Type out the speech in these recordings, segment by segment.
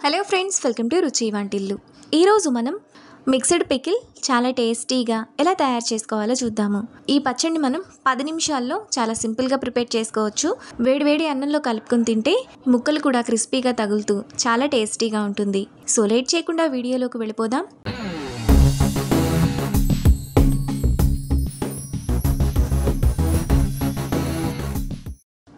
Hello friends, welcome to రుచి వంటిల్లు. ఈరోజు మనం మిక్స్డ్ పికిల్ చాలా టేస్టీగా ఎలా తయారు చేసుకోవాలో చూద్దాము. ఈ పచ్చడిని మనం 10 నిమిషాల్లో చాలా సింపుల్గా ప్రిపేర్ చేసుకోవచ్చు. వేడివేడి అన్నంలో కలుపుకొని తింటే ముక్కలు కూడా క్రిస్పీగా తగులుతూ చాలా టేస్టీగా ఉంటుంది. సో లేట్ చేయకుండా వీడియోలోకి వెళ్ళిపోదాం.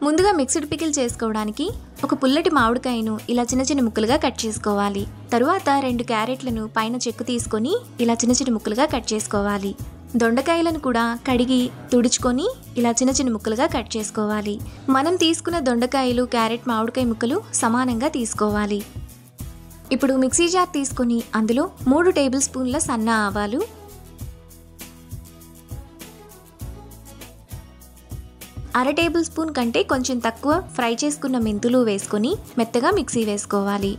ముందుగా మిక్స్డ్ పికిల్ చేసుకోవడానికి ఒక పుల్లటి మామిడికాయను ఇలా చిన్న చిన్న ముక్కలుగా కట్ చేసుకోవాలి. తరువాత 2 క్యారెట్లను పైన చెక్కు తీసుకొని ఇలా చిన్న చిన్న ముక్కలుగా కట్ చేసుకోవాలి. దొండకాయలను కూడా కడిగి తుడుచుకొని ఇలా చిన్న చిన్న ముక్కలుగా కట్ చేసుకోవాలి. మనం తీసుకున్న దొండకాయలు, క్యారెట్, మామిడికాయ ముక్కలు సమానంగా తీసుకోవాలి. ఇప్పుడు మిక్సీ జార్ తీసుకొని అందులో 3 టేబుల్ స్పూన్ల సన్న ఆవాలు, 1/2 టేబుల్ స్పూన్ కంటే కొంచెం తక్కువ ఫ్రై చేసుకున్న మెంతులు వేసుకొని మెత్తగా మిక్సీ వేసుకోవాలి.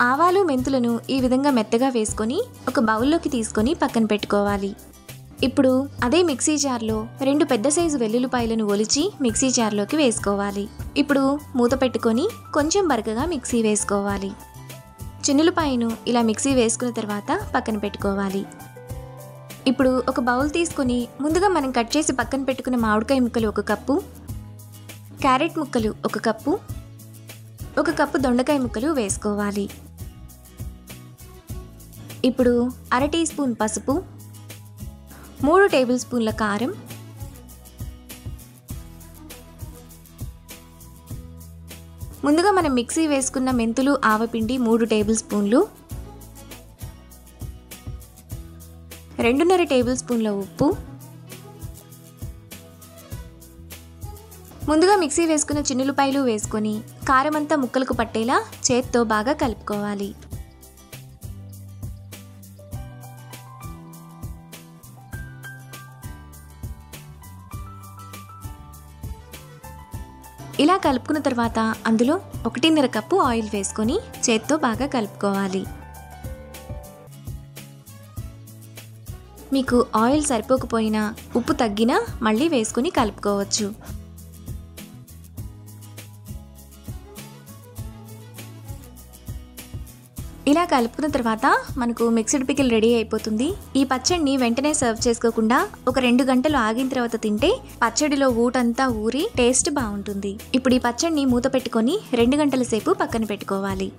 ఆవాలు, మెంతులను ఈ విధంగా మెత్తగా వేసుకొని ఒక బౌల్లోకి తీసుకొని పక్కన పెట్టుకోవాలి. ఇప్పుడు అదే మిక్సీ జార్లో 2 పెద్ద సైజు వెల్లుల్లిపాయలను ఒలిచి మిక్సీ జార్లోకి వేసుకోవాలి. ఇప్పుడు మూత పెట్టుకొని కొంచెం బరకగా మిక్సీ వేసుకోవాలి. చిన్నులపాయను ఇలా మిక్సీ వేసుకున్న తర్వాత పక్కన పెట్టుకోవాలి. ఇప్పుడు ఒక బౌల్ తీసుకొని ముందుగా మనం కట్ చేసి పక్కన పెట్టుకున్న మామిడికాయ ముక్కలు 1 కప్పు, క్యారెట్ ముక్కలు 1 కప్పు, 1 కప్పు దొండకాయ ముక్కలు వేసుకోవాలి. ఇప్పుడు 1/2 టీ స్పూన్ పసుపు, 3 టేబుల్ స్పూన్ల కారం, ముందుగా మనం మిక్సీ వేసుకున్న మెంతులు, ఆవపిండి 3 టేబుల్ స్పూన్లు, 2.5 టేబుల్ స్పూన్ల ఉప్పు, ముందుగా మిక్సీ వేసుకున్న చిన్నులపాయలు వేసుకొని కారం అంతా ముక్కలకు పట్టేలా చేత్తో బాగా కలుపుకోవాలి. ఇలా కలుపుకున్న తర్వాత అందులో 1.5 కప్పు ఆయిల్ వేసుకొని చేత్తో బాగా కలుపుకోవాలి. మీకు ఆయిల్ సరిపోకపోయినా ఉప్పు తగ్గినా మళ్ళీ వేసుకుని కలుపుకోవచ్చు. ఇలా కలుపుకున్న తర్వాత మనకు మిక్స్డ్ పికిల్ రెడీ అయిపోతుంది. ఈ పచ్చడిని వెంటనే సర్వ్ చేసుకోకుండా ఒక 2 గంటలు ఆగిన తర్వాత తింటే పచ్చడిలో ఊటంతా ఊరి టేస్ట్ బాగుంటుంది. ఇప్పుడు ఈ పచ్చడిని మూత పెట్టుకొని 2 గంటల సేపు పక్కన పెట్టుకోవాలి.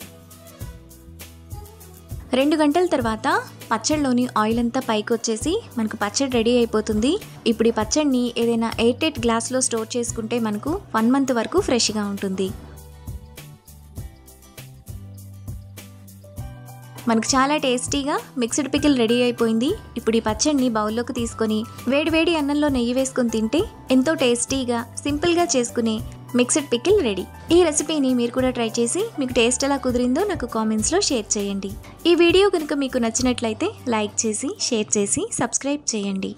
2 గంటల తర్వాత పచ్చడిలోని ఆయిల్ అంతా పైకి వచ్చేసి మనకు పచ్చడి రెడీ అయిపోతుంది. ఇప్పుడు ఈ పచ్చడిని ఏదైనా ఎయిర్ టైట్ గ్లాస్లో స్టోర్ చేసుకుంటే మనకు 1 మంత్ వరకు ఫ్రెష్గా ఉంటుంది. మనకు చాలా టేస్టీగా మిక్స్డ్ పికిల్ రెడీ అయిపోయింది. ఇప్పుడు ఈ పచ్చడిని బౌల్లోకి తీసుకొని వేడివేడి అన్నంలో నెయ్యి వేసుకొని తింటే ఎంతో టేస్టీగా సింపుల్గా చేసుకునే మిక్స్డ్ పికిల్ రెడీ. ఈ రెసిపీని మీరు కూడా ట్రై చేసి మీకు టేస్ట్ ఎలా కుదిరిందో నాకు కామెంట్స్లో షేర్ చేయండి. ఈ వీడియో కనుక మీకు నచ్చినట్లయితే లైక్ చేసి, షేర్ చేసి, సబ్స్క్రైబ్ చేయండి.